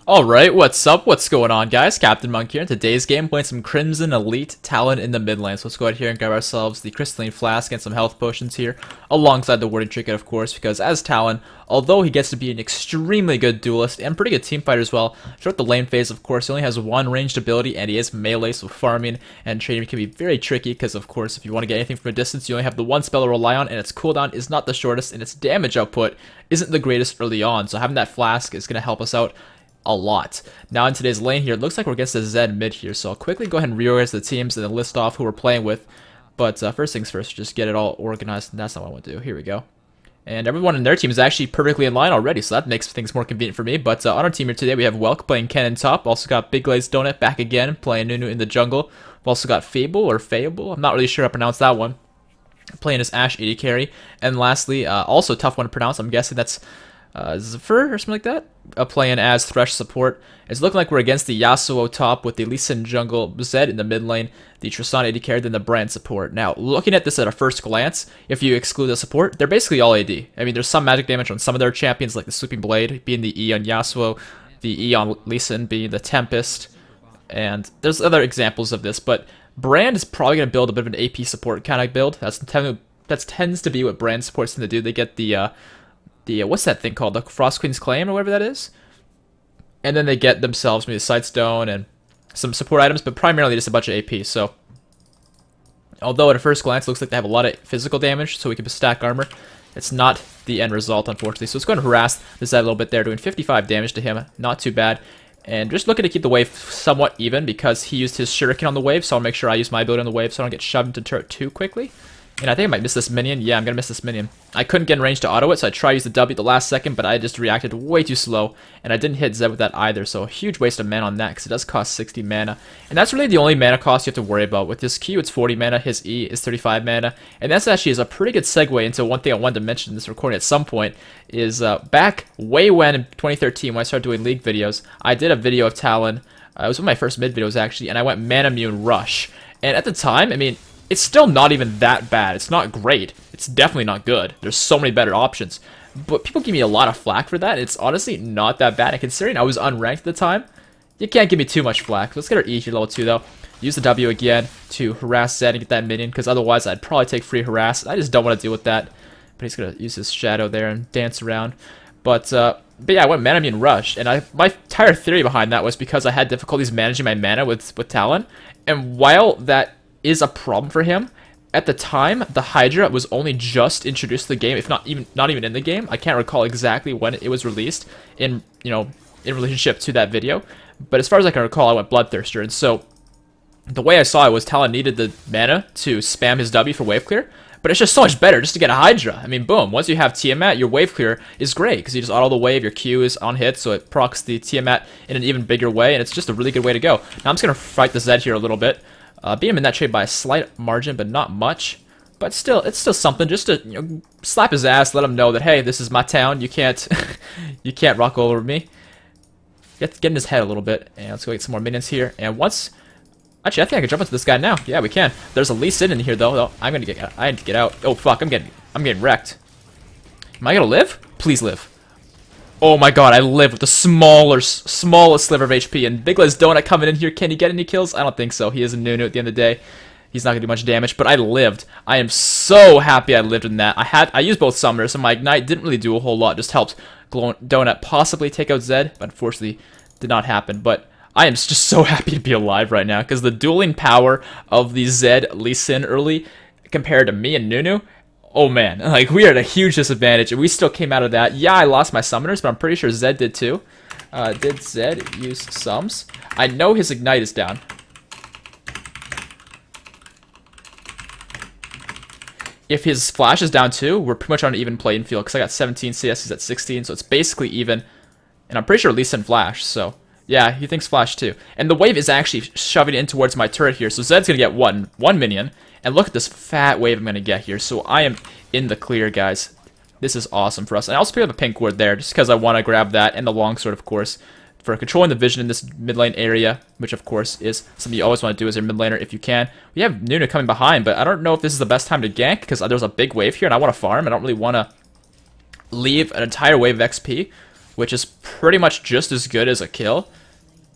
Alright, what's up? What's going on, guys? CaptainMonk here. In today's game, playing some Crimson Elite Talon in the mid lane. So let's go ahead here and grab ourselves the Crystalline Flask and some health potions here, alongside the Warding Trinket, of course, because as Talon, although he gets to be an extremely good duelist and pretty good team fighter as well, throughout the lane phase, of course, he only has one ranged ability, and he is melee, so farming and trading can be very tricky, because, of course, if you want to get anything from a distance, you only have the one spell to rely on, and its cooldown is not the shortest, and its damage output isn't the greatest early on, so having that Flask is going to help us out a lot. Now in today's lane here, it looks like we're against the Zed mid here, so I'll quickly go ahead and reorganize the teams and then list off who we're playing with. But first things first, just get it all organized, and that's not what I want to do. Here we go. And everyone in their team is actually perfectly in line already, so that makes things more convenient for me. But on our team here today, we have Welk playing Ken in top. Also got Big Glazed Donut back again, playing Nunu in the jungle. We've also got Fable, or Fable, I'm not really sure how to pronounce that one, playing as Ashe AD carry. And lastly, also a tough one to pronounce, I'm guessing that's Zephyr or something like that, playing as Thresh support. It's looking like we're against the Yasuo top with the Lee Sin jungle, Zed in the mid lane, the Tristan AD carry, then the Brand support. Now, looking at this at a first glance, if you exclude the support, they're basically all AD. I mean, there's some magic damage on some of their champions, like the Sweeping Blade being the E on Yasuo, the E on Lee Sin being the Tempest, and there's other examples of this, but Brand is probably going to build a bit of an AP support kind of build. That tends to be what Brand supports tend to do. They get the what's that thing called? The Frost Queen's Claim or whatever that is? And then they get themselves maybe a Sightstone and some support items, but primarily just a bunch of AP. So, although at a first glance it looks like they have a lot of physical damage, so we can stack armor, it's not the end result, unfortunately. So let's go ahead and harass this side a little bit there, doing 55 damage to him. Not too bad. And just looking to keep the wave somewhat even because he used his Shuriken on the wave, so I'll make sure I use my ability on the wave so I don't get shoved into turret too quickly. And I think I might miss this minion. Yeah, I'm going to miss this minion. I couldn't get in range to auto it, so I tried to use the W at the last second, but I just reacted way too slow, and I didn't hit Zed with that either, so a huge waste of mana on that, because it does cost 60 mana. And that's really the only mana cost you have to worry about. With his Q, it's 40 mana, his E is 35 mana, and that's actually is a pretty good segue into one thing I wanted to mention in this recording at some point, is back way when in 2013, when I started doing League videos, I did a video of Talon. It was one of my first mid videos, actually, and I went Manamune Rush. And at the time, I mean, it's still not even that bad. It's not great. It's definitely not good. There's so many better options. But people give me a lot of flack for that. It's honestly not that bad. And considering I was unranked at the time, you can't give me too much flack. Let's get our E here, level 2, though. Use the W again to harass Zed and get that minion, because otherwise I'd probably take free harass. I just don't want to deal with that. But he's going to use his shadow there and dance around. But yeah, I went Manamune Rush. And my entire theory behind that was because I had difficulties managing my mana with Talon. And while that is a problem for him, at the time the Hydra was only just introduced to the game, if not even in the game. I can't recall exactly when it was released in relationship to that video, but as far as I can recall, I went Bloodthirster. And so the way I saw it was Talon needed the mana to spam his W for wave clear, but it's just so much better just to get a Hydra. I mean, boom, once you have Tiamat, your wave clear is great because you just auto the wave, your Q is on hit, so it procs the Tiamat in an even bigger way, and it's just a really good way to go. Now I'm just going to fight the Zed here a little bit. Beat him in that trade by a slight margin, but not much. But still, it's still something just to slap his ass, let him know that, hey, this is my town. You can't you can't rock over me. Get in his head a little bit, and let's go get some more minions here. And once, actually, I think I can jump into this guy now. Yeah, we can. There's a Lee Sin in here though. I need to get out. Oh fuck, I'm getting wrecked. Am I gonna live? Please live. Oh my god, I live with the smallest sliver of HP, and Big Glazed Donut coming in here. Can he get any kills? I don't think so. He is a Nunu at the end of the day. He's not gonna do much damage, but I lived. I am so happy I lived in that. I used both summoners, so my Ignite didn't really do a whole lot. Just helped Donut possibly take out Zed, but unfortunately did not happen. But I am just so happy to be alive right now, because the dueling power of the Zed Lee Sin early compared to me and Nunu, oh man, like we are at a huge disadvantage, and we still came out of that. Yeah, I lost my summoners, but I'm pretty sure Zed did too. Did Zed use sums? I know his Ignite is down. If his Flash is down too, we're pretty much on an even playing field, because I got 17 CS, he's at 16, so it's basically even. And I'm pretty sure Lee Sin Flash, so yeah, he thinks Flash too. And the wave is actually shoving in towards my turret here, so Zed's gonna get one minion. And look at this fat wave I'm going to get here. So I am in the clear, guys. This is awesome for us. And I also picked up a pink ward there just because I want to grab that and the longsword, of course, for controlling the vision in this mid lane area, which, of course, is something you always want to do as your mid laner if you can. We have Nunu coming behind, but I don't know if this is the best time to gank because there's a big wave here and I want to farm. I don't really want to leave an entire wave of XP which is pretty much just as good as a kill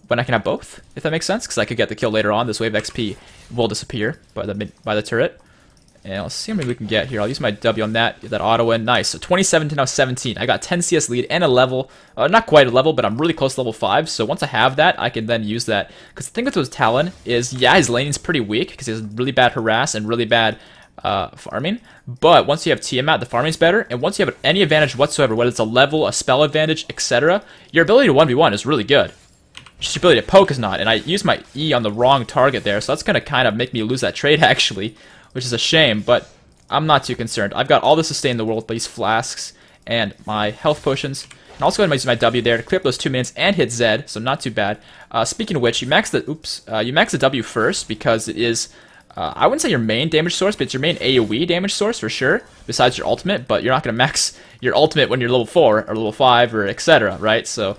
when I can have both, if that makes sense, because I could get the kill later on. This wave XP will disappear by the turret. And let's see how many we can get here. I'll use my W on that auto win. Nice. So 27 to now 17. I got 10 CS lead and a level. Not quite a level, but I'm really close to level 5. So once I have that, I can then use that. Because the thing with those Talon is, yeah, his laning's pretty weak because he has really bad harass and really bad farming. But once you have Tiamat, the farming's better. And once you have any advantage whatsoever, whether it's a level, a spell advantage, etc., your ability to 1v1 is really good. Just your ability to poke is not. And I used my E on the wrong target there. So that's going to kind of make me lose that trade, actually, which is a shame, but I'm not too concerned. I've got all the sustain in the world, these flasks, and my health potions. And also going to use my W there to clear up those 2 minions and hit Zed, so not too bad. Speaking of which, you max the W first because it is, I wouldn't say your main damage source, but it's your main AoE damage source for sure, besides your ultimate, but you're not going to max your ultimate when you're level 4 or level 5 or etc., right? So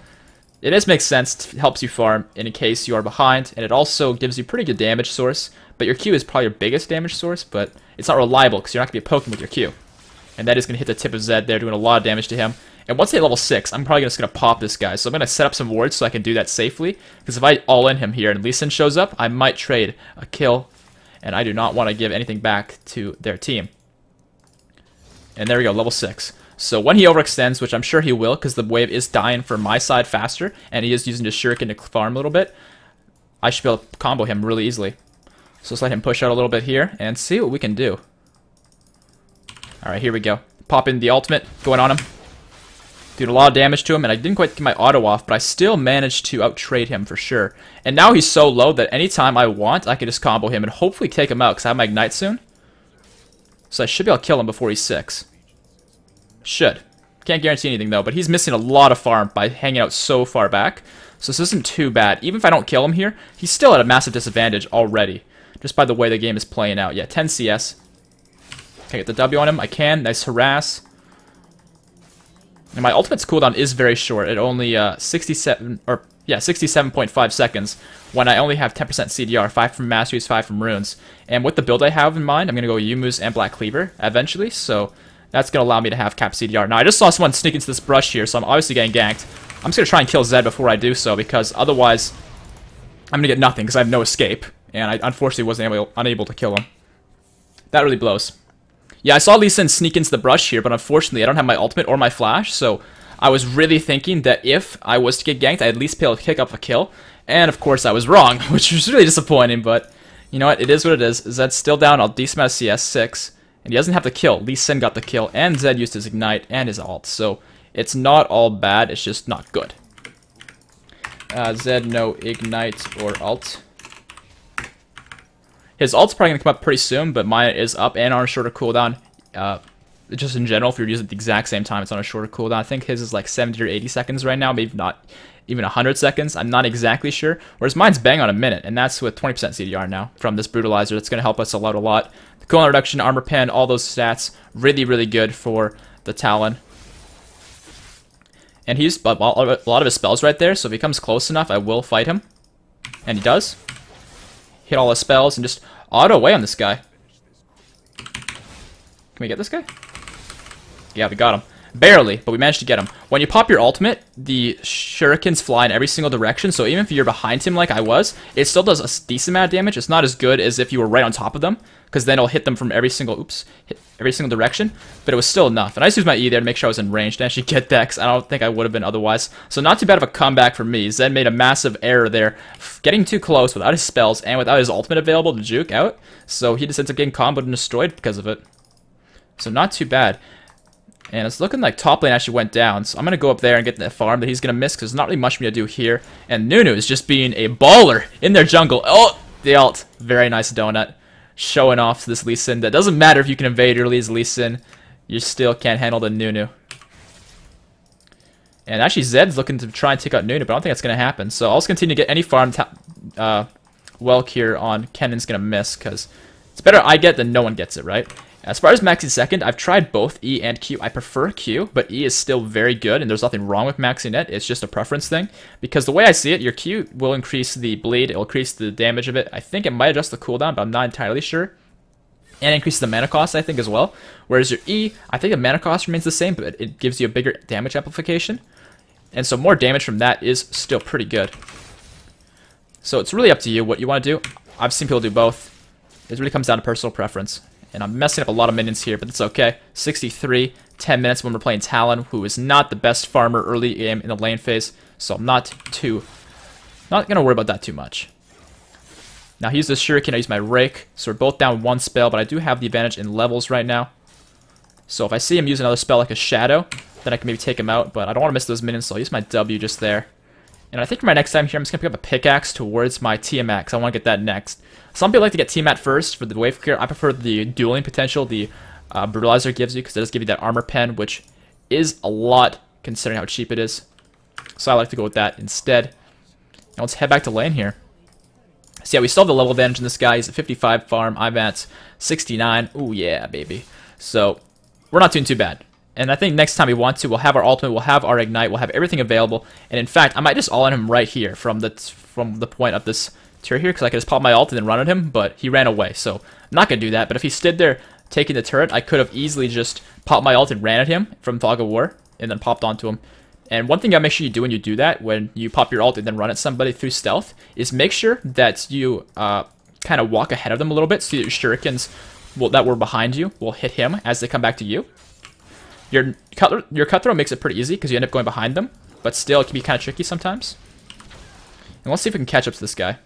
it does make sense. It helps you farm in case you are behind, and it also gives you pretty good damage source. But your Q is probably your biggest damage source, but it's not reliable because you're not going to be poking with your Q. And that is going to hit the tip of Zed there, doing a lot of damage to him. And once they hit level 6, I'm probably just going to pop this guy. So I'm going to set up some wards so I can do that safely. Because if I all-in him here and Lee Sin shows up, I might trade a kill. And I do not want to give anything back to their team. And there we go, level 6. So when he overextends, which I'm sure he will, because the wave is dying for my side faster, and he is using the shuriken to farm a little bit, I should be able to combo him really easily. So let's let him push out a little bit here and see what we can do. Alright, here we go. Pop in the ultimate, going on him. Doing a lot of damage to him, and I didn't quite get my auto off, but I still managed to out-trade him for sure. And now he's so low that anytime I want, I can just combo him and hopefully take him out, because I have my ignite soon. So I should be able to kill him before he's 6. Should. Can't guarantee anything though, but he's missing a lot of farm by hanging out so far back. So this isn't too bad. Even if I don't kill him here, he's still at a massive disadvantage already. Just by the way the game is playing out. Yeah, 10 CS. Can I get the W on him? I can. Nice harass. And my ultimate's cooldown is very short. It only 67.5 seconds when I only have 10% CDR, 5 from Masteries, 5 from Runes. And with the build I have in mind, I'm going to go Yumu's and Black Cleaver eventually, so that's going to allow me to have cap CDR. Now, I just saw someone sneak into this brush here, so I'm obviously getting ganked. I'm just going to try and kill Zed before I do so, because otherwise I'm going to get nothing, because I have no escape. And I unfortunately wasn't unable to kill him. That really blows. Yeah, I saw Lee Sin sneak into the brush here, but unfortunately I don't have my ultimate or my flash, so I was really thinking that if I was to get ganked, I'd at least be able to kick up a kill. And of course I was wrong, which was really disappointing, but you know what, it is what it is. Zed's still down, I'll decent amount of CS, 6. And he doesn't have the kill. Lee Sin got the kill, and Zed used his ignite and his ult, so it's not all bad, it's just not good. Zed, no ignite or ult. His ult's probably going to come up pretty soon, but mine is up and on a shorter cooldown. Just in general, if you're using it at the exact same time, it's on a shorter cooldown. I think his is like 70 or 80 seconds right now, maybe not even 100 seconds. I'm not exactly sure. Whereas mine's bang on a minute, and that's with 20% CDR now from this Brutalizer. That's going to help us a lot. The cooldown reduction, armor pen, all those stats, really, really good for the Talon. And he used a lot of his spells right there, so if he comes close enough, I will fight him. And he does. Hit all his spells and just auto away on this guy. Can we get this guy? Yeah, we got him. Barely, but we managed to get him. When you pop your ultimate, the shurikens fly in every single direction, so even if you're behind him like I was, it still does a decent amount of damage. It's not as good as if you were right on top of them, because then it'll hit them from every single direction, but it was still enough. And I just used my E there to make sure I was in range to actually get that, because I don't think I would have been otherwise. So not too bad of a comeback for me. Zed made a massive error there, getting too close without his spells and without his ultimate available to juke out, so he just ends up getting comboed and destroyed because of it. So not too bad. And it's looking like top lane actually went down, so I'm going to go up there and get that farm that he's going to miss, because there's not really much for me to do here. And Nunu is just being a baller in their jungle. Oh, the ult. Very nice donut. Showing off to this Lee Sin. That doesn't matter if you can invade early as Lee Sin. You still can't handle the Nunu. And actually Zed's looking to try and take out Nunu, but I don't think that's going to happen. So I'll just continue to get any farm Welk here on Kennan's going to miss, because it's better I get than no one gets it, right? As far as maxing second, I've tried both E and Q. I prefer Q, but E is still very good, and there's nothing wrong with maxing it. It's just a preference thing, because the way I see it, your Q will increase the bleed, it will increase the damage of it. I think it might adjust the cooldown, but I'm not entirely sure. And increases the mana cost, I think, as well. Whereas your E, I think the mana cost remains the same, but it gives you a bigger damage amplification. And so more damage from that is still pretty good. So it's really up to you what you want to do. I've seen people do both. It really comes down to personal preference. And I'm messing up a lot of minions here, but it's okay. 63, 10 minutes when we're playing Talon, who is not the best farmer early game in the lane phase. So I'm not going to worry about that too much. Now he used the Shuriken, I use my Rake. So we're both down one spell, but I do have the advantage in levels right now. So if I see him use another spell like a Shadow, then I can maybe take him out, but I don't want to miss those minions, so I'll use my W just there. And I think for my next time here, I'm just going to pick up a pickaxe towards my Tiamat, because I want to get that next. Some people like to get Tiamat first for the wave clear. I prefer the dueling potential the Brutalizer gives you, because it does give you that armor pen, which is a lot considering how cheap it is. So I like to go with that instead. And let's head back to lane here. So yeah, we still have the level advantage in this guy. He's at 55 farm, I'm at 69. Ooh yeah, baby. So we're not doing too bad. And I think next time we want to, we'll have our ultimate, we'll have our ignite, we'll have everything available. And in fact, I might just all in him right here from the point of this turret here, because I could just pop my ult and then run at him, but he ran away. So I'm not going to do that. But if he stood there taking the turret, I could have easily just popped my ult and ran at him from Fog of War and then popped onto him. And one thing you gotta make sure you do when you do that, when you pop your ult and then run at somebody through stealth, is make sure that you kind of walk ahead of them a little bit so that your shurikens that were behind you will hit him as they come back to you. Your cut throw makes it pretty easy because you end up going behind them, but still it can be kind of tricky sometimes. And let's see if we can catch up to this guy.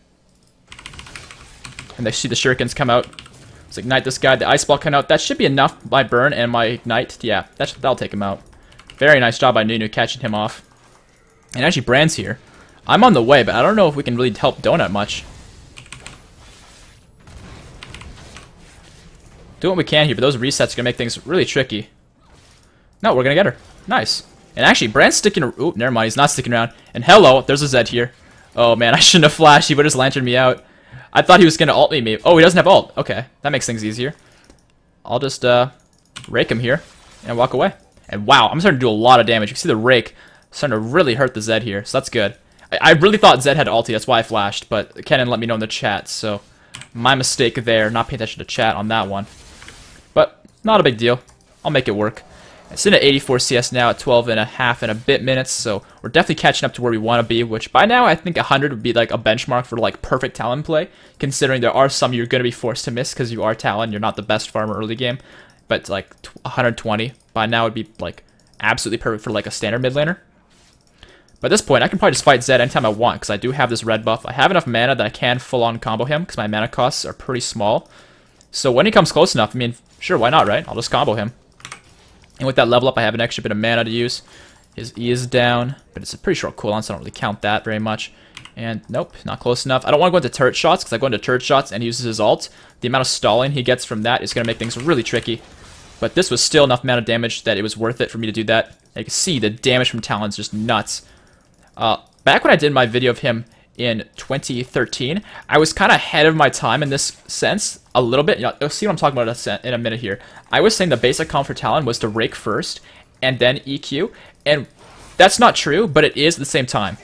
And they see the shurikens come out. Let's ignite this guy. The ice ball coming out. That should be enough. My burn and my ignite. Yeah, that'll take him out. Very nice job by Nunu catching him off. And actually, Brand's here. I'm on the way, but I don't know if we can really help Donut much. Do what we can here, but those resets are going to make things really tricky. No, we're going to get her. Nice. And actually, Brand's sticking... Ooh, never mind. He's not sticking around. And hello, there's a Zed here. Oh, man, I shouldn't have flashed. He would have just lanterned me out. I thought he was going to ult me, maybe. Oh, he doesn't have ult. Okay, that makes things easier. I'll just rake him here and walk away. And wow, I'm starting to do a lot of damage. You can see the Rake starting to really hurt the Zed here, so that's good. I really thought Zed had ulti, that's why I flashed, but Kenan let me know in the chat, so my mistake there, not paying attention to chat on that one. But not a big deal. I'll make it work. It's in at 84 CS now at 12 and a half and a bit minutes, so we're definitely catching up to where we want to be, which by now I think 100 would be like a benchmark for like perfect Talon play, considering there are some you're going to be forced to miss because you are Talon, you're not the best farmer early game, but like 120 by now would be like absolutely perfect for like a standard mid laner. But at this point, I can probably just fight Zed anytime I want because I do have this red buff. I have enough mana that I can full-on combo him because my mana costs are pretty small. So when he comes close enough, I mean, sure, why not, right? I'll just combo him. And with that level up, I have an extra bit of mana to use. His E is down, but it's a pretty short cooldown, so I don't really count that very much. And nope, not close enough. I don't want to go into turret shots because I go into turret shots and he uses his ult. The amount of stalling he gets from that is going to make things really tricky. But this was still enough amount of damage that it was worth it for me to do that. And you can see the damage from Talon's just nuts. Back when I did my video of him in 2013, I was kind of ahead of my time in this sense, a little bit. You'll see what I'm talking about in a minute here. I was saying the basic comp for Talon was to rake first, and then EQ, and that's not true, but it is at the same time.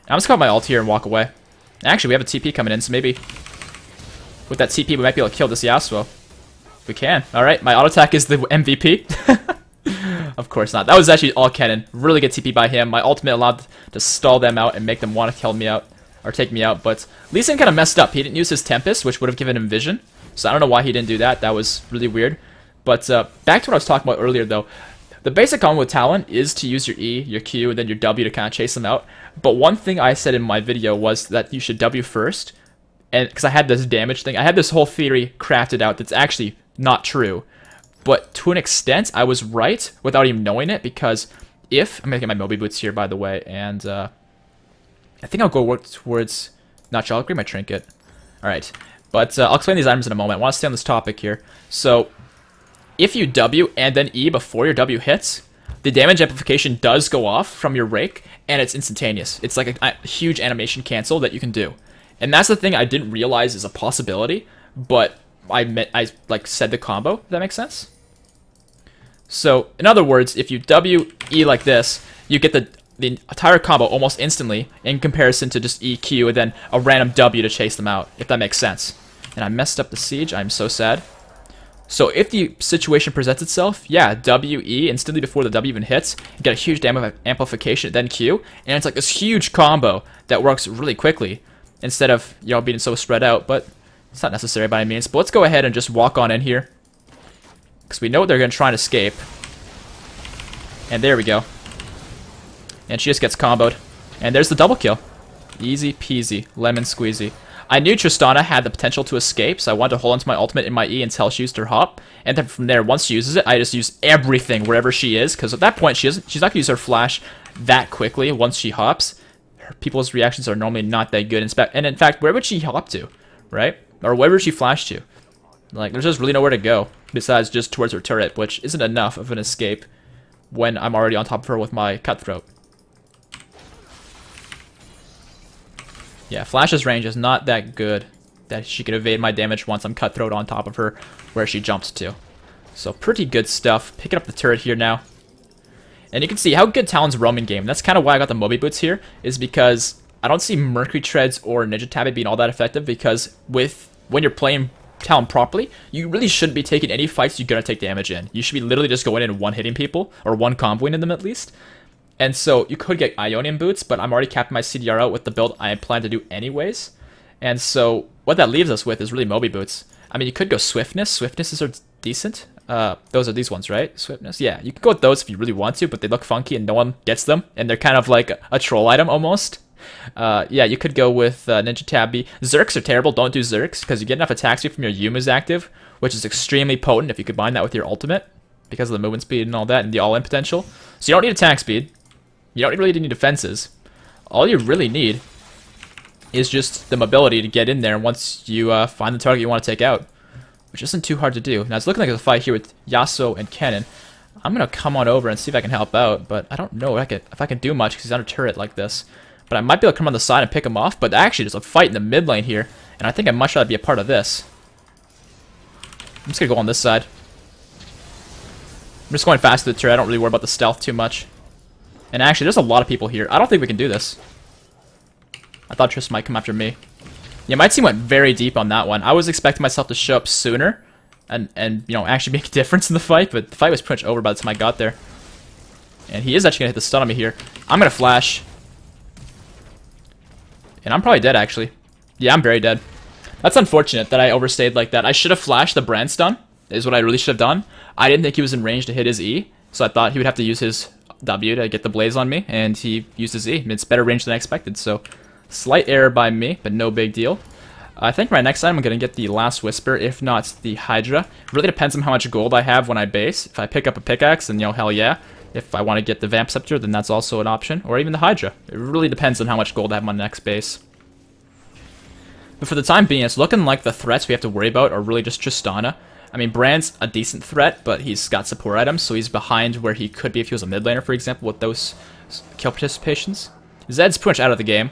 I'm just going to my ult here and walk away. Actually, we have a TP coming in, so maybe with that TP we might be able to kill this Yasuo. We can. Alright, my auto attack is the MVP. Of course not. That was actually all Kenan. Really good TP by him. My ultimate allowed to stall them out and make them want to kill me out. Or take me out. But Lee Sin kind of messed up. He didn't use his Tempest, which would have given him vision. So I don't know why he didn't do that. That was really weird. But back to what I was talking about earlier, though. The basic combo with Talon is to use your E, your Q, and then your W to kind of chase them out. But one thing I said in my video was that you should W first. And because I had this damage thing. I had this whole theory crafted out that's actually not true, but to an extent I was right without even knowing it, because if I'm gonna get my Moby boots here by the way, and I think I'll go work towards not sure, I'll grab my trinket. Alright, but I'll explain these items in a moment. I want to stay on this topic here. So if you W and then E before your W hits, the damage amplification does go off from your rake and it's instantaneous. It's like a huge animation cancel that you can do, and that's the thing I didn't realize is a possibility, but I like said the combo, if that makes sense. So in other words, if you W E like this, you get the entire combo almost instantly in comparison to just EQ and then a random W to chase them out, if that makes sense. And I messed up the siege. I'm so sad. So if the situation presents itself, yeah, WE instantly before the W even hits, you get a huge damage amplification, then Q, and it's like this huge combo that works really quickly instead of, you know, being so spread out, but it's not necessary by any means. But let's go ahead and just walk on in here, because we know they're going to try and escape. And there we go. And she just gets comboed. And there's the double kill. Easy peasy, lemon squeezy. I knew Tristana had the potential to escape, so I wanted to hold onto my ultimate in my E until she used her hop. And then from there, once she uses it, I just use everything wherever she is, because at that point, she's not going to use her flash that quickly once she hops. People's reactions are normally not that good. And in fact, where would she hop to, right? Or where would she flash to? Like, there's just really nowhere to go besides just towards her turret, which isn't enough of an escape when I'm already on top of her with my cutthroat. Yeah, Flash's range is not that good that she can evade my damage once I'm cutthroat on top of her where she jumps to. So pretty good stuff. Picking up the turret here now. And you can see how good Talon's roaming game. That's kind of why I got the Moby Boots here, is because I don't see Mercury Treads or Ninja Tabby being all that effective, because when you're playing Talon properly, you really shouldn't be taking any fights you're going to take damage in. You should be literally just going in and one-hitting people, or one comboing in them at least. And so you could get Ionian Boots, but I'm already capping my CDR out with the build I plan to do anyways. And so what that leaves us with is really Moby Boots. I mean, you could go Swiftness. Swiftnesses are decent. Those are these ones, right? Swiftness. Yeah, you can go with those if you really want to, but they look funky and no one gets them. And they're kind of like a troll item almost. Yeah, you could go with Ninja Tabby. Zerks are terrible. Don't do Zerks, because you get enough attack speed from your Yuma's active, which is extremely potent if you combine that with your ultimate, because of the movement speed and all that, and the all-in potential. So you don't need attack speed. You don't really need defenses. All you really need is just the mobility to get in there once you find the target you want to take out, which isn't too hard to do. Now it's looking like a fight here with Yasuo and Kennen. I'm going to come on over and see if I can help out, but I don't know if I can do much because he's on a turret like this. But I might be able to come on the side and pick him off, but actually there's a fight in the mid lane here, and I think I'd much rather be a part of this. I'm just going to go on this side. I'm just going fast to the turret. I don't really worry about the stealth too much. And actually, there's a lot of people here. I don't think we can do this. I thought Triss might come after me. Yeah, my team went very deep on that one. I was expecting myself to show up sooner and you know, actually make a difference in the fight, but the fight was pretty much over by the time I got there. And he is actually going to hit the stun on me here. I'm going to flash. And I'm probably dead, actually. Yeah, I'm very dead. That's unfortunate that I overstayed like that. I should have flashed the brand stun, is what I really should have done. I didn't think he was in range to hit his E, so I thought he would have to use his W to get the blaze on me, and he used his E. It's better range than I expected, so slight error by me, but no big deal. I think my next time I'm going to get the Last Whisper, if not the Hydra. It really depends on how much gold I have when I base. If I pick up a pickaxe, then, you know, hell yeah. If I want to get the Vamp Scepter, then that's also an option, or even the Hydra. It really depends on how much gold I have on my next base. But for the time being, it's looking like the threats we have to worry about are really just Tristana. I mean, Brand's a decent threat, but he's got support items, so he's behind where he could be if he was a mid laner, for example, with those kill participations. Zed's pretty much out of the game,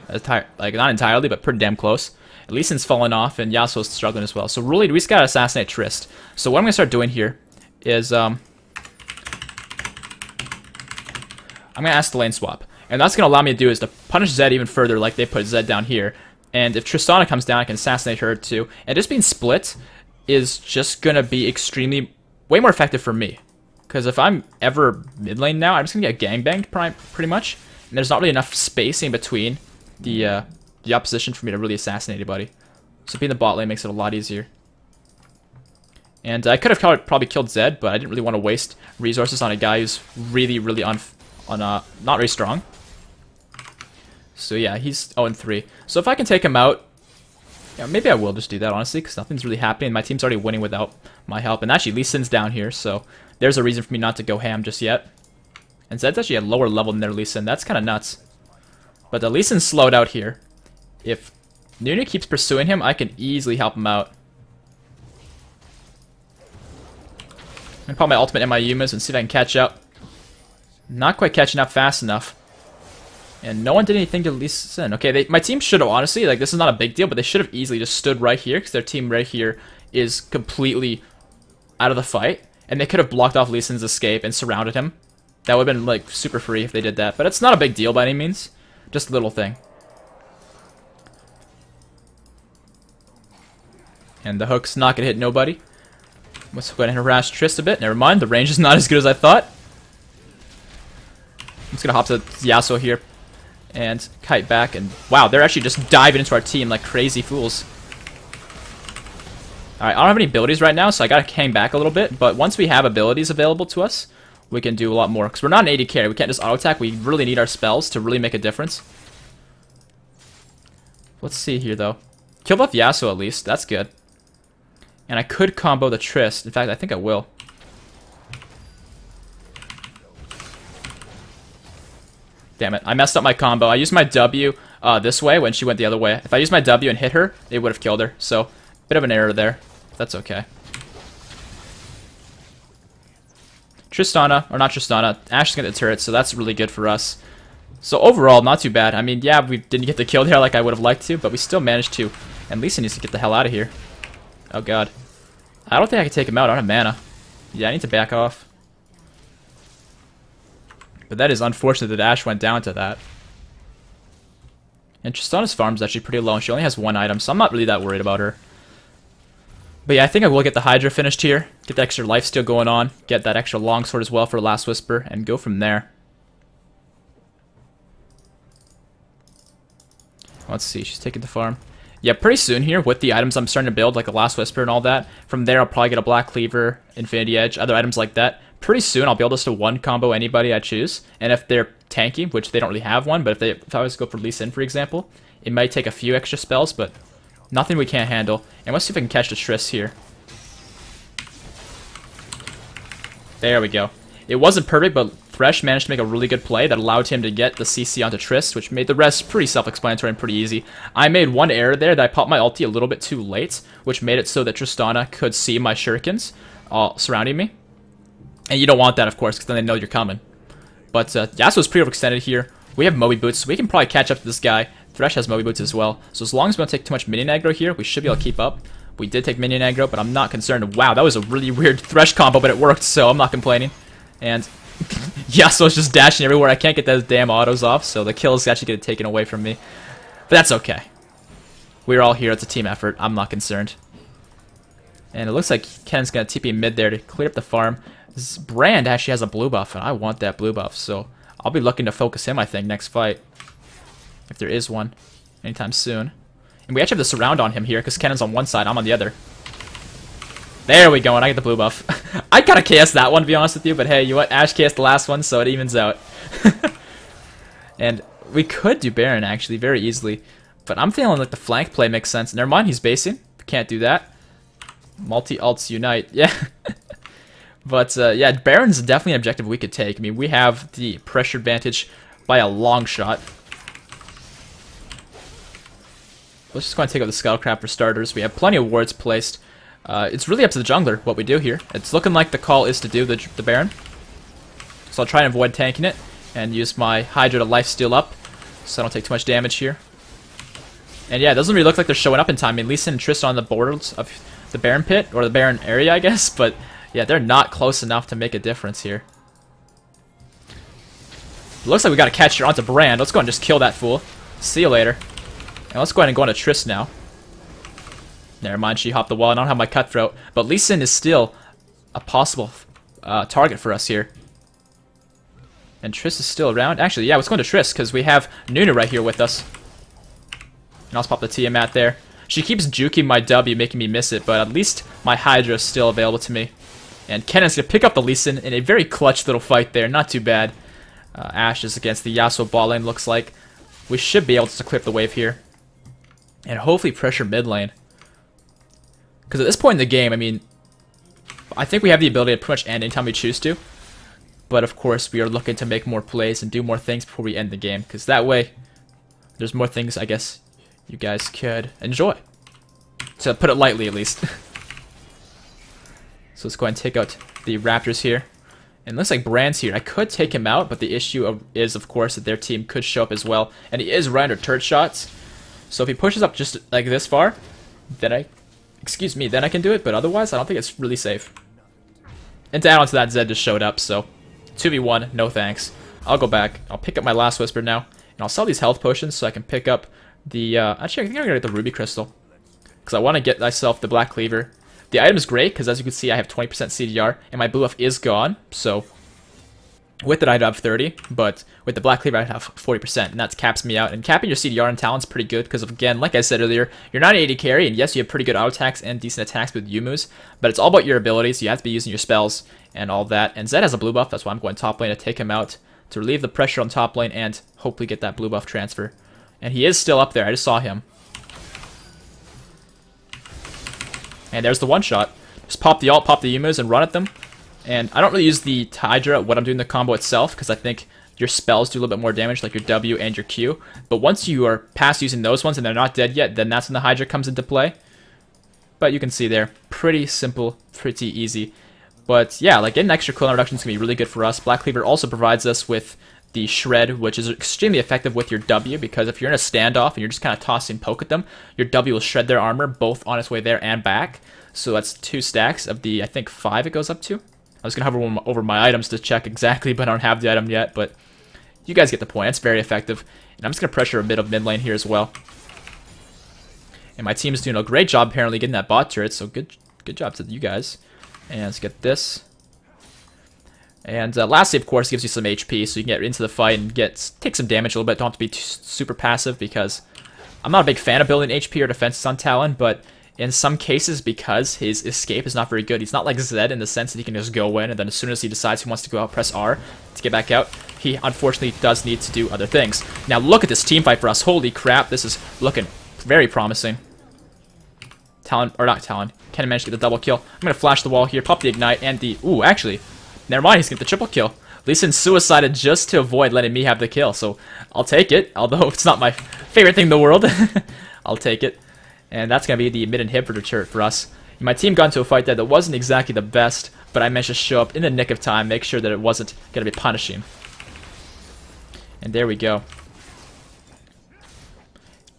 like not entirely, but pretty damn close. Lee Sin's fallen off, and Yasuo's struggling as well. So really, we just gotta assassinate Trist. So what I'm gonna start doing here is I'm gonna ask the lane swap, and that's gonna allow me to do is to punish Zed even further, like they put Zed down here. And if Tristana comes down, I can assassinate her too. And just being split is just gonna be way more effective for me, because if I'm ever mid lane now, I'm just gonna get gangbanged pretty much, and there's not really enough spacing between the opposition for me to really assassinate anybody. So being the bot lane makes it a lot easier. And I could have probably killed Zed, but I didn't really want to waste resources on a guy who's really not very strong. So yeah, he's 0-3. So if I can take him out, yeah, maybe I will just do that, honestly, because nothing's really happening. My team's already winning without my help. And actually, Lee Sin's down here, so there's a reason for me not to go ham just yet. And Zed's actually at lower level than their Lee Sin. That's kind of nuts. But the Lee Sin's slowed out here. If Nunu keeps pursuing him, I can easily help him out. I'm gonna put my ultimate in my Yumas and see if I can catch up. Not quite catching up fast enough. And no one did anything to Lee Sin. Okay, my team should have, honestly, like, this is not a big deal, but they should have easily just stood right here, because their team right here is completely out of the fight. And they could have blocked off Lee Sin's escape and surrounded him. That would have been, like, super free if they did that. But it's not a big deal by any means. Just a little thing. And the hook's not going to hit nobody. Let's go ahead and harass Trist a bit. Never mind, the range is not as good as I thought. I'm just gonna hop to Yasuo here and kite back, and wow, they're actually just diving into our team like crazy fools. Alright, I don't have any abilities right now, so I gotta hang back a little bit, but once we have abilities available to us, we can do a lot more. Because we're not an AD carry, we can't just auto-attack, we really need our spells to really make a difference. Let's see here, though. Kill buff Yasuo at least, that's good. And I could combo the Trist, in fact, I think I will. Damn it, I messed up my combo. I used my W this way when she went the other way. If I used my W and hit her, it would have killed her, so bit of an error there. That's okay. Tristana, or not Tristana, Ashe is going to the turret, so that's really good for us. So overall, not too bad. I mean, yeah, we didn't get the kill there like I would have liked to, but we still managed to. And Lisa needs to get the hell out of here. Oh god. I don't think I can take him out. I don't have mana. Yeah, I need to back off. But that is unfortunate that Ashe went down to that. And Tristana's farm is actually pretty low, and she only has one item, so I'm not really that worried about her. But yeah, I think I will get the Hydra finished here, get the extra lifesteal going on, get that extra longsword as well for Last Whisper, and go from there. Let's see, she's taking the farm. Yeah, pretty soon here, with the items I'm starting to build, like the Last Whisper and all that, from there I'll probably get a Black Cleaver, Infinity Edge, other items like that. Pretty soon I'll be able to one combo anybody I choose, and if they're tanky, which they don't really have one, but if I was to go for Lee Sin, for example, it might take a few extra spells, but nothing we can't handle. And let's see if I can catch the Triss here. There we go. It wasn't perfect, but Thresh managed to make a really good play that allowed him to get the CC onto Triss, which made the rest pretty self-explanatory and pretty easy. I made one error there that I popped my ulti a little bit too late, which made it so that Tristana could see my shurikens surrounding me. And you don't want that, of course, because then they know you're coming. But Yasuo's pretty overextended here. We have Moby Boots, so we can probably catch up to this guy. Thresh has Moby Boots as well. So as long as we don't take too much minion aggro here, we should be able to keep up. We did take minion aggro, but I'm not concerned. Wow, that was a really weird Thresh combo, but it worked, so I'm not complaining. And Yasuo's just dashing everywhere. I can't get those damn autos off, so the kill is actually getting taken away from me. But that's okay. We're all here. It's a team effort. I'm not concerned. And it looks like Ken's going to TP mid there to clear up the farm. This Brand actually has a blue buff, and I want that blue buff, so I'll be looking to focus him, I think, next fight. If there is one. Anytime soon. And we actually have the surround on him here, because Kennon's on one side, I'm on the other. There we go, and I get the blue buff. I kind of KS'd that one, to be honest with you, but hey, you know what? Ashe KS'd the last one, so it evens out. And we could do Baron, actually, very easily. But I'm feeling like the flank play makes sense. Never mind, he's basing. Can't do that. Multi-ults unite. Yeah. But, yeah, Baron's definitely an objective we could take. I mean, we have the pressure advantage by a long shot. Let's just go and take out the Scuttlecraft for starters. We have plenty of wards placed. It's really up to the jungler what we do here. It's looking like the call is to do the Baron. So I'll try and avoid tanking it and use my Hydra to lifesteal up so I don't take too much damage here. And yeah, it doesn't really look like they're showing up in time. I mean, Lee Sin and Triss on the borders of the Baron pit, or the Baron area, I guess, but yeah, they're not close enough to make a difference here. It looks like we gotta catch her onto Brand. Let's go and just kill that fool. See you later. And let's go ahead and go into Triss now. Never mind, she hopped the wall. I don't have my cutthroat. But Lee Sin is still a possible target for us here. And Triss is still around. Actually, yeah, let's go into Triss, because we have Nunu right here with us. And I'll pop the Tiamat there. She keeps juking my W, making me miss it, but at least my Hydra is still available to me. And Kennon's going to pick up the Lee Sin in a very clutch little fight there. Not too bad. Ashe is against the Yasuo bot lane, looks like. We should be able to clear up the wave here. And hopefully pressure mid lane. Because at this point in the game, I mean, I think we have the ability to pretty much end anytime we choose to. But of course, we are looking to make more plays and do more things before we end the game. Because that way, there's more things, I guess, you guys could enjoy. To put it lightly, at least. So let's go ahead and take out the Raptors here. And it looks like Brand's here. I could take him out, but the issue is, of course, that their team could show up as well. And he is right under turret shots. So if he pushes up just like this far, then then I can do it. But otherwise, I don't think it's really safe. And to add on to that, Zed just showed up, so 2v1, no thanks. I'll go back. I'll pick up my Last Whisper now. And I'll sell these health potions so I can pick up the... actually, I think I'm going to get the Ruby Crystal. Because I want to get myself the Black Cleaver. The item is great because, as you can see, I have 20% CDR, and my blue buff is gone. So with it, I'd have 30, but with the Black Cleaver, I'd have 40%, and that caps me out. And capping your CDR and Talon's pretty good because, again, like I said earlier, you're not an AD carry, and yes, you have pretty good auto attacks and decent attacks with Yumu's, but it's all about your abilities. You have to be using your spells and all that. And Zed has a blue buff, that's why I'm going top lane to take him out, to relieve the pressure on top lane and hopefully get that blue buff transfer. And he is still up there. I just saw him. And there's the one shot. Just pop the ult, pop the Yumu's, and run at them. And I don't really use the Hydra when I'm doing the combo itself, because I think your spells do a little bit more damage, like your W and your Q. But once you are past using those ones and they're not dead yet, then that's when the Hydra comes into play. But you can see there, pretty simple, pretty easy. But yeah, like getting extra cooldown reduction is going to be really good for us. Black Cleaver also provides us with the Shred, which is extremely effective with your W, because if you're in a standoff and you're just kind of tossing poke at them, your W will shred their armor both on its way there and back. So that's 2 stacks of the, I think, 5 it goes up to. I was going to hover over my items to check exactly, but I don't have the item yet. But you guys get the point. It's very effective. And I'm just going to pressure a bit of mid lane here as well. And my team is doing a great job, apparently, getting that bot turret. So good job to you guys. And let's get this. And lastly, of course, gives you some HP, so you can get into the fight and take some damage a little bit. Don't have to be super passive, because I'm not a big fan of building HP or defenses on Talon, but in some cases, because his escape is not very good, he's not like Zed in the sense that he can just go in, and then as soon as he decides he wants to go out, press R to get back out. He unfortunately does need to do other things. Now look at this team fight for us. Holy crap, this is looking very promising. Talon, or not Talon, Ken managed to get the double kill. I'm going to flash the wall here, pop the ignite, and the... Ooh, actually, never mind, he's going to get the triple kill. Lee Sin suicided just to avoid letting me have the kill, so I'll take it, although it's not my favorite thing in the world. I'll take it. And that's going to be the mid inhibitor turret for us. My team got into a fight there that wasn't exactly the best, but I managed to show up in the nick of time, make sure that it wasn't going to be punishing. And there we go.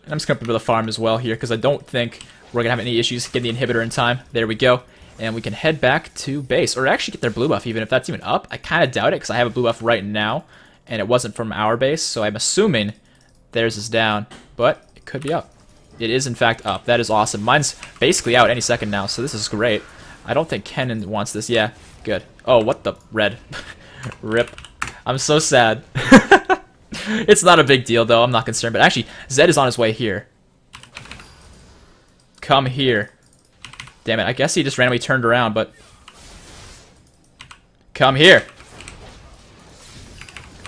And I'm just going to put the farm as well here, because I don't think we're going to have any issues getting the inhibitor in time. There we go. And we can head back to base, or actually get their blue buff, even if that's even up. I kind of doubt it, because I have a blue buff right now, and it wasn't from our base, so I'm assuming theirs is down, but it could be up. It is, in fact, up. That is awesome. Mine's basically out any second now, so this is great. I don't think Kenan wants this. Yeah, good. Oh, what the... Red. Rip. I'm so sad. It's not a big deal, though. I'm not concerned. But actually, Zed is on his way here. Come here. Damn it. I guess he just randomly turned around, but... Come here.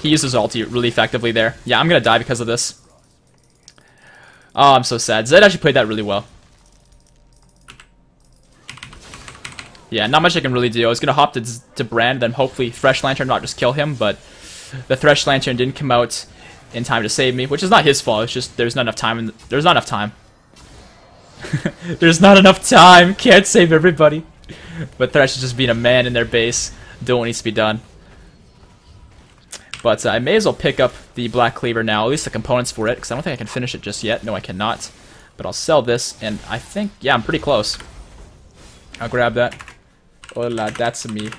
He uses ulti really effectively there. Yeah, I'm going to die because of this. Oh, I'm so sad. Zed actually played that really well. Yeah, not much I can really do. I was going to hop to Brand, then hopefully Thresh Lantern not just kill him, but the Thresh Lantern didn't come out in time to save me, which is not his fault. It's just there's not enough time. There's not enough time. There's not enough time. Can't save everybody. But Thresh is just being a man in their base. Doing what needs to be done. But I may as well pick up the Black Cleaver now, at least the components for it, because I don't think I can finish it just yet. No, I cannot. But I'll sell this, and I think, yeah, I'm pretty close. I'll grab that. Hola, that's me.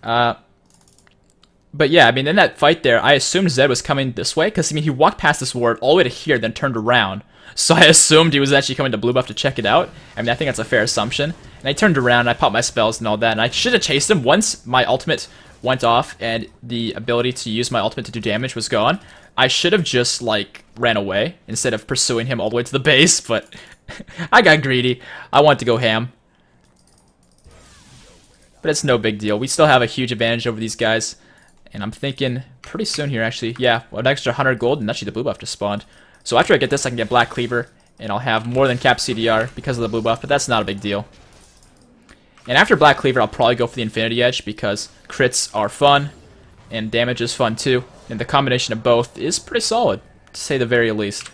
But yeah, I mean, in that fight there, I assumed Zed was coming this way, because, I mean, he walked past this ward all the way to here, then turned around. So I assumed he was actually coming to blue buff to check it out. I mean, I think that's a fair assumption. And I turned around, and I popped my spells and all that, and I should have chased him once my ultimate went off and the ability to use my ultimate to do damage was gone. I should have just, like, ran away instead of pursuing him all the way to the base, but I got greedy. I wanted to go ham. But it's no big deal. We still have a huge advantage over these guys. And I'm thinking pretty soon here, actually. Yeah, an extra 100 gold, and actually the blue buff just spawned. So after I get this, I can get Black Cleaver, and I'll have more than cap CDR because of the blue buff, but that's not a big deal. And after Black Cleaver, I'll probably go for the Infinity Edge, because crits are fun, and damage is fun too. And the combination of both is pretty solid, to say the very least.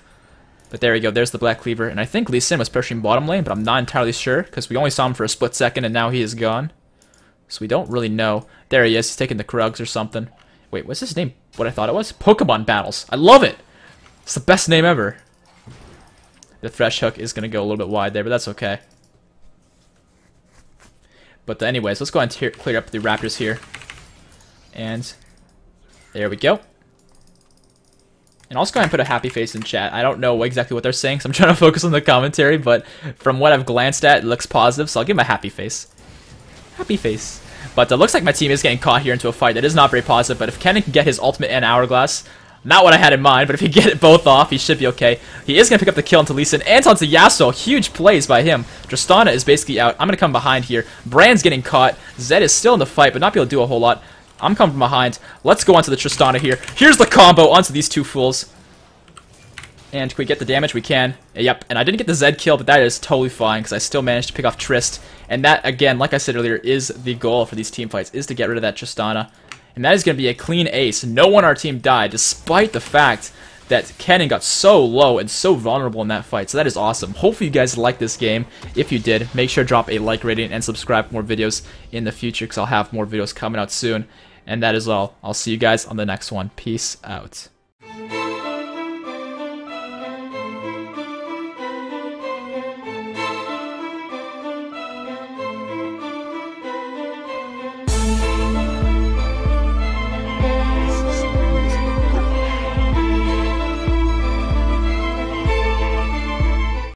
But there we go, there's the Black Cleaver. And I think Lee Sin was pressuring bottom lane, but I'm not entirely sure, because we only saw him for a split second, and now he is gone. So we don't really know. There he is, he's taking the Krugs or something. Wait, what's his name? What I thought it was? Pokemon Battles. I love it! It's the best name ever. The Thresh Hook is going to go a little bit wide there, but that's okay. But anyways, let's go ahead and clear up the Raptors here. And there we go. And I'll just go ahead and put a happy face in chat. I don't know exactly what they're saying, so I'm trying to focus on the commentary, but from what I've glanced at, it looks positive, so I'll give him a happy face. Happy face. But it looks like my team is getting caught here into a fight that is not very positive, but if Kennen can get his ultimate and Hourglass, not what I had in mind, but if he get it both off, he should be okay. He is going to pick up the kill into Lee Sin and onto Yasuo. Huge plays by him. Tristana is basically out. I'm going to come behind here. Brand's getting caught. Zed is still in the fight, but not be able to do a whole lot. I'm coming from behind. Let's go onto the Tristana here. Here's the combo onto these two fools. And can we get the damage? We can. Yep, and I didn't get the Zed kill, but that is totally fine, because I still managed to pick off Trist. And that, again, like I said earlier, is the goal for these team fights, is to get rid of that Tristana. And that is going to be a clean ace. No one on our team died, despite the fact that Kennen got so low and so vulnerable in that fight. So that is awesome. Hopefully you guys liked this game. If you did, make sure to drop a like rating and subscribe for more videos in the future, because I'll have more videos coming out soon. And that is all. I'll see you guys on the next one. Peace out.